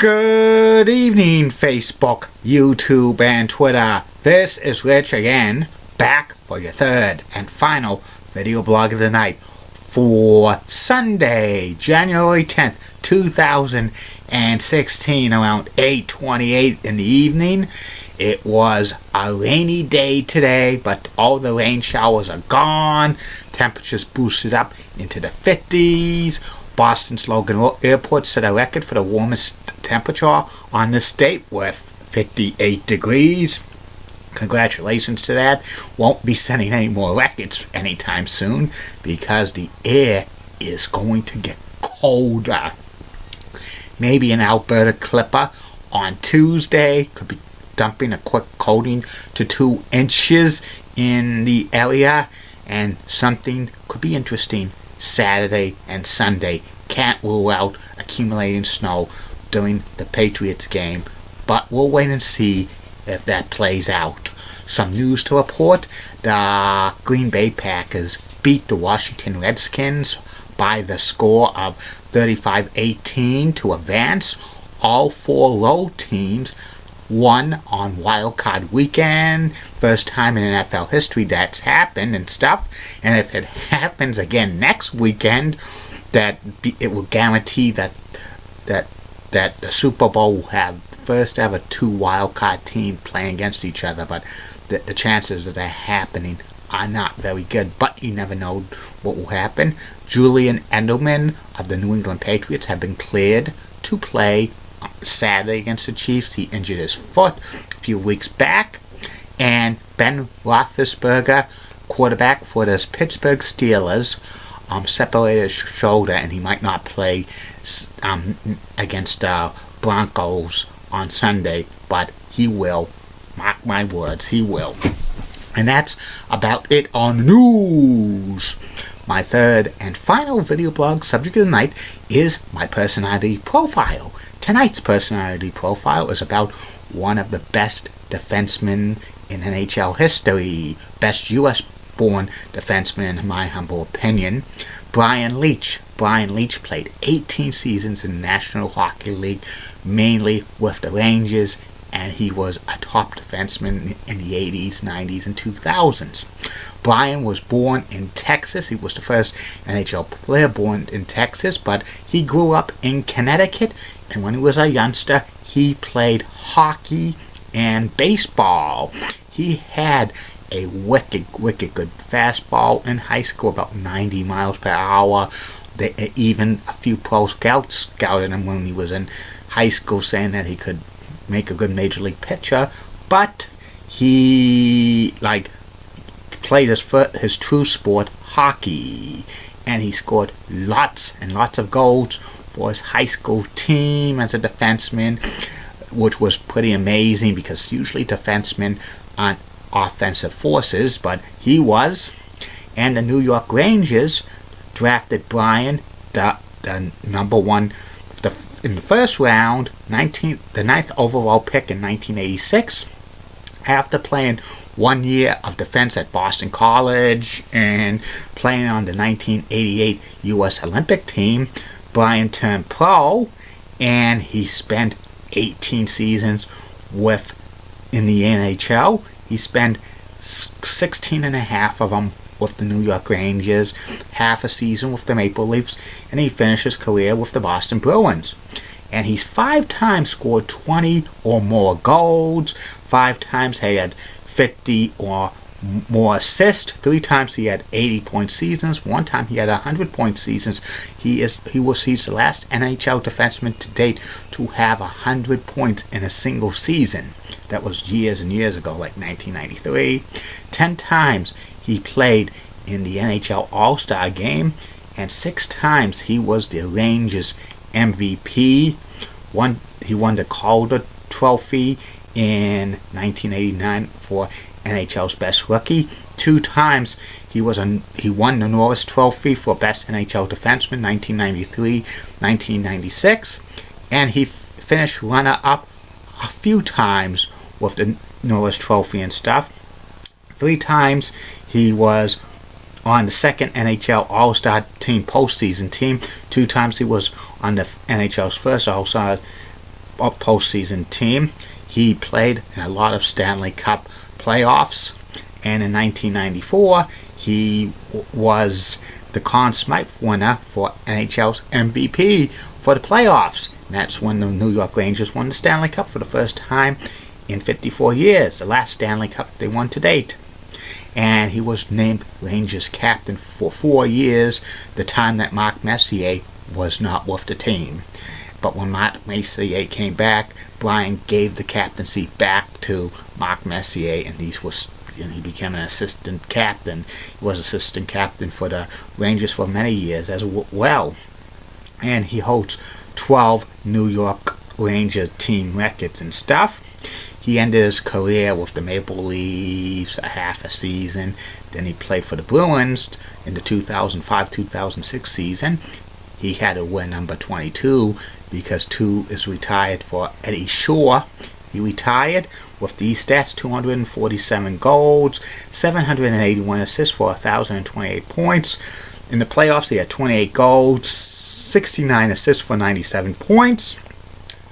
Good evening, Facebook, YouTube, and Twitter. This is Rich again, back for your third and final video blog of the night for Sunday, January 10th, 2016, around 8:28 in the evening. It was a rainy day today, but all the rain showers are gone. Temperatures boosted up into the 50s. Boston's Logan Airport set a record for the warmest temperature on the state with 58 degrees. Congratulations to that. Won't be setting any more records anytime soon because the air is going to get colder. Maybe an Alberta Clipper on Tuesday could be dumping a quick coating to 2 inches in the area, and something could be interesting Saturday and Sunday. Can't rule out accumulating snow during the Patriots game, but we'll wait and see if that plays out. Some news to report: the Green Bay Packers beat the Washington Redskins by the score of 35-18 to advance. All 4 road teams won on Wild Card Weekend. First time in NFL history that's happened and stuff. And if it happens again next weekend, it will guarantee that the Super Bowl will have first ever 2 wild card teams playing against each other. But the chances of that happening are not very good. But you never know what will happen. Julian Edelman of the New England Patriots have been cleared to play Saturday against the Chiefs. He injured his foot a few weeks back. And Ben Roethlisberger, quarterback for the Pittsburgh Steelers, separated his shoulder, and he might not play against the Broncos on Sunday, but he will. Mark my words, he will. And that's about it on the news. My third and final video blog subject of the night is my personality profile. Tonight's personality profile is about one of the best defensemen in NHL history. Best U.S.-born defenseman, in my humble opinion, Brian Leetch. Brian Leetch played 18 seasons in the National Hockey League, mainly with the Rangers, and he was a top defenseman in the 80s, 90s, and 2000s. Brian was born in Texas. He was the first NHL player born in Texas, but he grew up in Connecticut, and when he was a youngster, he played hockey and baseball. He had a wicked good fastball in high school, about 90 miles per hour. Even a few pro scouts scouted him when he was in high school, saying that he could make a good major league pitcher, but he played his true sport, hockey, and he scored lots and lots of goals for his high school team as a defenseman, which was pretty amazing because usually defensemen aren't offensive forces, but he was. And the New York Rangers drafted Brian, the number one, in the first round, the 9th overall pick in 1986. After playing 1 year of defense at Boston College and playing on the 1988 U.S. Olympic team, Brian turned pro, and he spent 18 seasons in the NHL. He spent 16 and a half of them with the New York Rangers, half a season with the Maple Leafs, and he finished his career with the Boston Bruins. And he's 5 times scored 20 or more goals, 5 times he had 50 or more assists, 3 times he had 80-point seasons, 1 time he had 100-point seasons. He's the last NHL defenseman to date to have 100 points in a single season. That was years and years ago, like 1993. 10 times he played in the NHL All-Star Game, and 6 times he was the Rangers MVP. He won the Calder Trophy in 1989 for NHL's Best Rookie. 2 times he won the Norris Trophy for Best NHL Defenseman, 1993, 1996, and he finished runner-up a few times with the Norris Trophy and stuff. 3 times he was on the second NHL All-Star Team postseason team. 2 times he was on the NHL's first All-Star postseason team. He played in a lot of Stanley Cup playoffs, and in 1994 he was the Conn Smythe winner for NHL's MVP for the playoffs. And that's when the New York Rangers won the Stanley Cup for the first time in 54 years, the last Stanley Cup they won to date. And he was named Rangers captain for 4 years, the time that Mark Messier was not with the team. But when Mark Messier came back, Brian gave the captaincy back to Mark Messier, and he became an assistant captain. He was assistant captain for the Rangers for many years as well. And he holds 12 New York Ranger team records and stuff. He ended his career with the Maple Leafs a half a season. Then he played for the Bruins in the 2005-2006 season. He had to wear number 22 because 2 is retired for Eddie Shore. He retired with these stats: 247 goals, 781 assists for 1,028 points. In the playoffs, he had 28 goals, 69 assists for 97 points.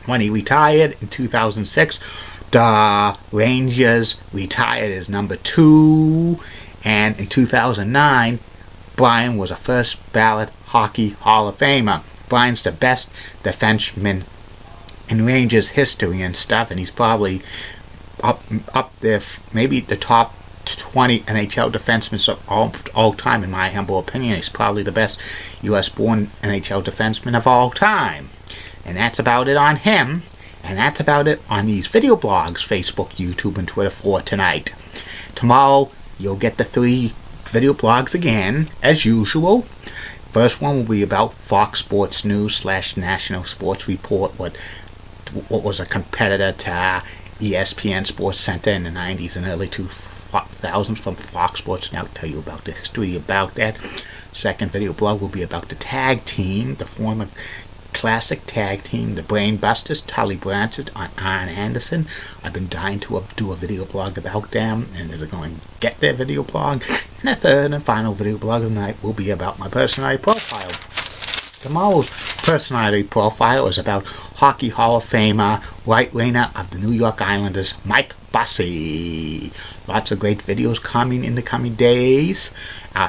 When he retired in 2006, the Rangers retired as number 2. And in 2009, Brian was a first ballot Hockey Hall of Famer. Brian's the best defenseman in Rangers history and stuff, and he's probably up there, maybe the top 20 NHL defensemen of all time, in my humble opinion. He's probably the best U.S.-born NHL defenseman of all time. And that's about it on him. And that's about it on these video blogs, Facebook, YouTube, and Twitter for tonight. Tomorrow, you'll get the 3 video blogs again, as usual. First one will be about Fox Sports News / National Sports Report, what was a competitor to ESPN Sports Center in the 90s and early 2000s from Fox Sports. Now I'll tell you about the history about that. Second video blog will be about the tag team, the former classic tag team, the Brain Busters, Tully Blanchard and Arn Anderson. I've been dying to do a video blog about them, and they're going to get their video blog. And the third and final video blog of the night will be about my personality profile. Tomorrow's personality profile is about Hockey Hall of Famer, right-winger of the New York Islanders, Mike Bossy. Lots of great videos coming in the coming days.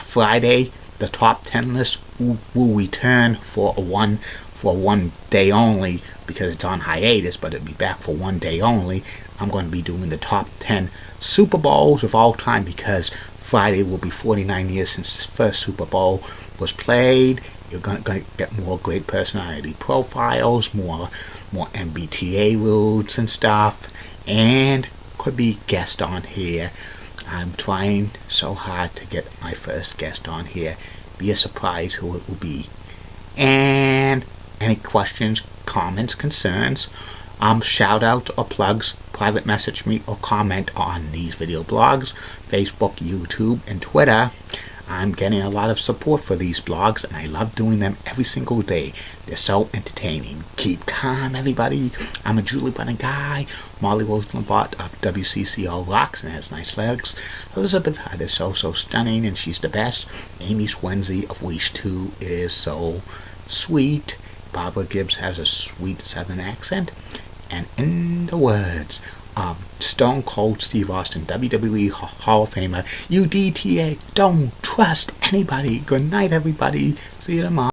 Friday, the top 10 list will return for one day only, because it's on hiatus, but it'll be back for 1 day only. I'm going to be doing the top 10 Super Bowls of all time, because Friday will be 49 years since the first Super Bowl was played. You're going to get more great personality profiles, more MBTA rules and stuff, and could be guest on here. I'm trying so hard to get my first guest on here. Be a surprise who it will be. And any questions, comments, concerns, shout outs or plugs, private message me or comment on these video blogs, Facebook, YouTube, and Twitter. I'm getting a lot of support for these blogs, and I love doing them every single day. They're so entertaining. Keep calm, everybody. I'm a Julie Brennan guy. Molly Rosenblatt of WCCO rocks and has nice legs. Elizabeth Hutt is so stunning, and she's the best. Amy Swenzy of Wish 2 is so sweet. Barbara Gibbs has a sweet southern accent. And in the words of Stone Cold Steve Austin, WWE Hall of Famer, UDTA, don't trust anybody. Good night, everybody. See you tomorrow.